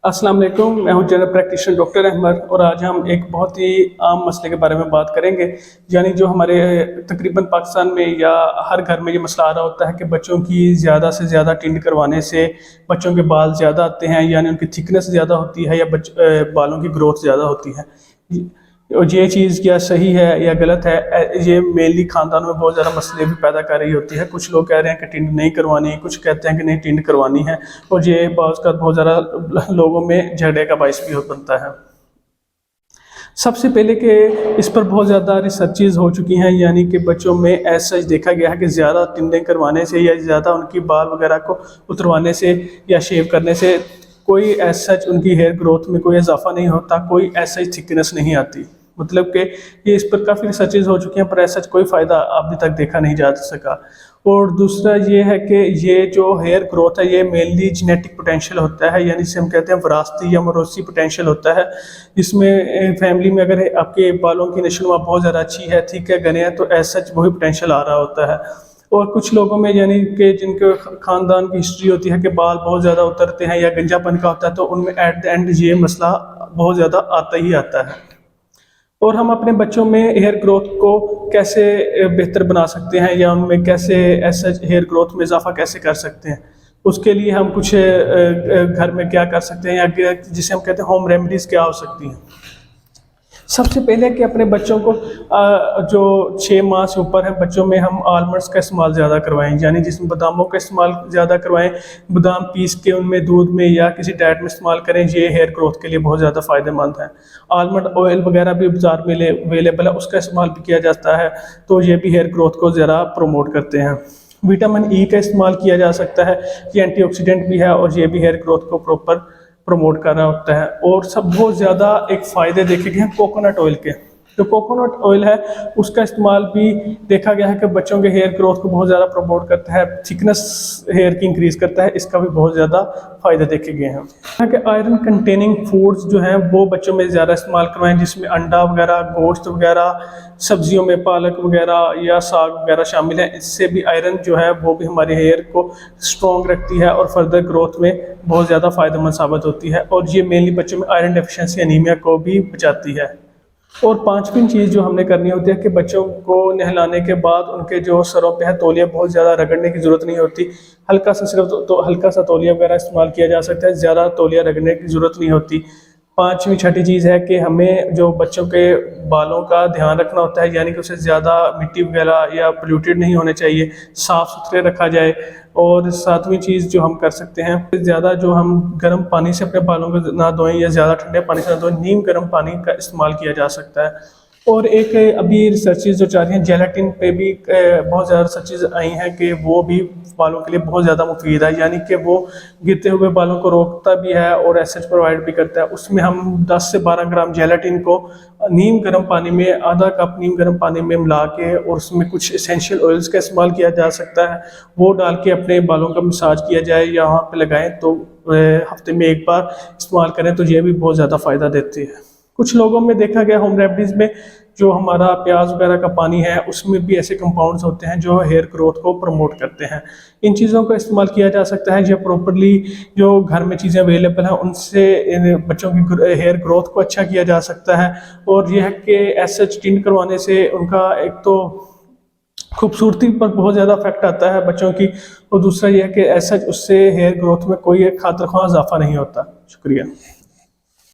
अस्सलाम वालेकुम, मैं हूं जनरल प्रैक्टिशनर डॉक्टर अहमद और आज हम एक बहुत ही आम मसले के बारे में बात करेंगे। यानी जो हमारे तकरीबन पाकिस्तान में या हर घर में ये मसला आ रहा होता है कि बच्चों की ज़्यादा से ज़्यादा टिंड करवाने से बच्चों के बाल ज़्यादा आते हैं, यानी उनकी थिकनेस ज़्यादा होती है या बालों की ग्रोथ ज़्यादा होती है। और ये चीज़ क्या सही है या गलत है, ये मेनली ख़ानदानों में बहुत ज़्यादा मसले भी पैदा कर रही होती है। कुछ लोग कह रहे हैं कि टिंड नहीं करवानी, कुछ कहते हैं कि नहीं टिंड करवानी है, और ये बाज़ का बहुत ज़्यादा लोगों में झगड़े का बायस भी बनता है। सबसे पहले कि इस पर बहुत ज़्यादा रिसर्चेज हो चुकी हैं, यानी कि बच्चों में ऐसा देखा गया है कि ज़्यादा टिंडें करवाने से या ज़्यादा उनकी बाल वगैरह को उतरवाने से या शेव करने से कोई ऐसा उनकी हेयर ग्रोथ में कोई इजाफा नहीं होता, कोई ऐसा थिकनेस नहीं आती। मतलब कि ये इस पर काफ़ी रिसर्चेज हो चुकी हैं, पर ऐसा कोई फ़ायदा अभी तक देखा नहीं जा सका। और दूसरा ये है कि ये जो हेयर ग्रोथ है ये मेनली जेनेटिक पोटेंशियल होता है, यानी जिसे हम कहते हैं विरासती या मौरूसी पोटेंशियल होता है। जिसमें फैमिली में अगर आपके बालों की नशोनुमा बहुत ज़्यादा अच्छी है, ठीक है, घने हैं, तो ऐसा वही पोटेंशियल आ रहा होता है। और कुछ लोगों में यानी कि जिनके ख़ानदान की हिस्ट्री होती है कि बाल बहुत ज़्यादा उतरते हैं या गंजापन का होता है, तो उनमें एट द एंड ये मसला बहुत ज़्यादा आता ही आता है। और हम अपने बच्चों में हेयर ग्रोथ को कैसे बेहतर बना सकते हैं या उनमें कैसे ऐसा हेयर ग्रोथ में इजाफा कैसे कर सकते हैं, उसके लिए हम कुछ घर में क्या कर सकते हैं या जिसे हम कहते हैं होम रेमेडीज़ क्या हो सकती हैं। सबसे पहले कि अपने बच्चों को जो 6 माह से ऊपर हैं बच्चों में हम आलमंड्स का इस्तेमाल ज़्यादा करवाएं, यानी जिसमें बादामों का इस्तेमाल ज़्यादा करवाएं। बादाम पीस के उनमें दूध में या किसी डाइट में इस्तेमाल करें, ये हेयर ग्रोथ के लिए बहुत ज़्यादा फ़ायदेमंद है। आलमंड ऑयल वगैरह भी बाज़ार में अवेलेबल है, उसका इस्तेमाल भी किया जाता है, तो ये भी हेयर ग्रोथ को ज़रा प्रमोट करते हैं। विटामिन ई का इस्तेमाल किया जा सकता है, ये एंटीऑक्सीडेंट भी है और ये भी हेयर ग्रोथ को प्रॉपर प्रमोट कर रहा होता है। और सब बहुत ज़्यादा एक फ़ायदे देखे गए हैं कोकोनट ऑयल के। जो कोकोनट ऑयल है उसका इस्तेमाल भी देखा गया है कि बच्चों के हेयर ग्रोथ को बहुत ज़्यादा प्रमोट करता है, थिकनेस हेयर की इंक्रीज़ करता है, इसका भी बहुत ज़्यादा फ़ायदे देखे गए हैं। यहाँ के आयरन कंटेनिंग फूड्स जो हैं वो बच्चों में ज़्यादा इस्तेमाल करवाएं, जिसमें अंडा वगैरह, गोश्त वगैरह, सब्जियों में पालक वगैरह या साग वगैरह शामिल है। इससे भी आयरन जो है वो भी हमारे हेयर को स्ट्रॉन्ग रखती है और फर्दर ग्रोथ में बहुत ज़्यादा फ़ायदेमंद साबित होती है, और ये मेनली बच्चों में आयरन डेफिशिएंसी एनीमिया को भी बचाती है। और पांचवी चीज़ जो हमने करनी होती है कि बच्चों को नहलाने के बाद उनके जो सरों पे है तौलिया बहुत ज़्यादा रगड़ने की ज़रूरत नहीं होती, हल्का सा सिर्फ तो हल्का सा तौलिया वगैरह इस्तेमाल किया जा सकता है, ज़्यादा तौलिया रगड़ने की ज़रूरत नहीं होती। पांचवी छठी चीज़ है कि हमें जो बच्चों के बालों का ध्यान रखना होता है, यानी कि उसे ज़्यादा मिट्टी वगैरह या पोल्यूटेड नहीं होने चाहिए, साफ़ सुथरे रखा जाए। और सातवीं चीज़ जो हम कर सकते हैं, ज़्यादा जो हम गर्म पानी से अपने बालों को ना धोएं या ज़्यादा ठंडे पानी से ना धोएं, नीम गर्म पानी का इस्तेमाल किया जा सकता है। और एक अभी रिसर्चेज जो चल रही हैं जेलेटिन पे भी बहुत ज़्यादा रिसर्चेज आई हैं कि वो भी बालों के लिए बहुत ज़्यादा मुफीद है, यानी कि वो गिरते हुए बालों को रोकता भी है और एसिड प्रोवाइड भी करता है। उसमें हम 10 से 12 ग्राम जेलेटिन को नीम गर्म पानी में, आधा कप नीम गर्म पानी में मिला के, और उसमें कुछ एसेंशियल ऑयल्स का इस्तेमाल किया जा सकता है, वो डाल के अपने बालों का मसाज किया जाए या वहाँ पे लगाएं, तो हफ्ते में एक बार इस्तेमाल करें, तो ये भी बहुत ज़्यादा फ़ायदा देती है। कुछ लोगों में देखा गया होम रेमेडीज़ में जो हमारा प्याज वगैरह का पानी है उसमें भी ऐसे कंपाउंड्स होते हैं जो हेयर ग्रोथ को प्रमोट करते हैं। इन चीज़ों का इस्तेमाल किया जा सकता है, जो प्रॉपरली जो घर में चीज़ें अवेलेबल हैं उनसे बच्चों की हेयर ग्रोथ को अच्छा किया जा सकता है। और यह है कि ऐसा टिंड करवाने से उनका एक तो खूबसूरती पर बहुत ज़्यादा इफेक्ट आता है बच्चों की, और दूसरा यह है कि ऐसा उससे हेयर ग्रोथ में कोई खातिर ख्वाह इजाफा नहीं होता। शुक्रिया।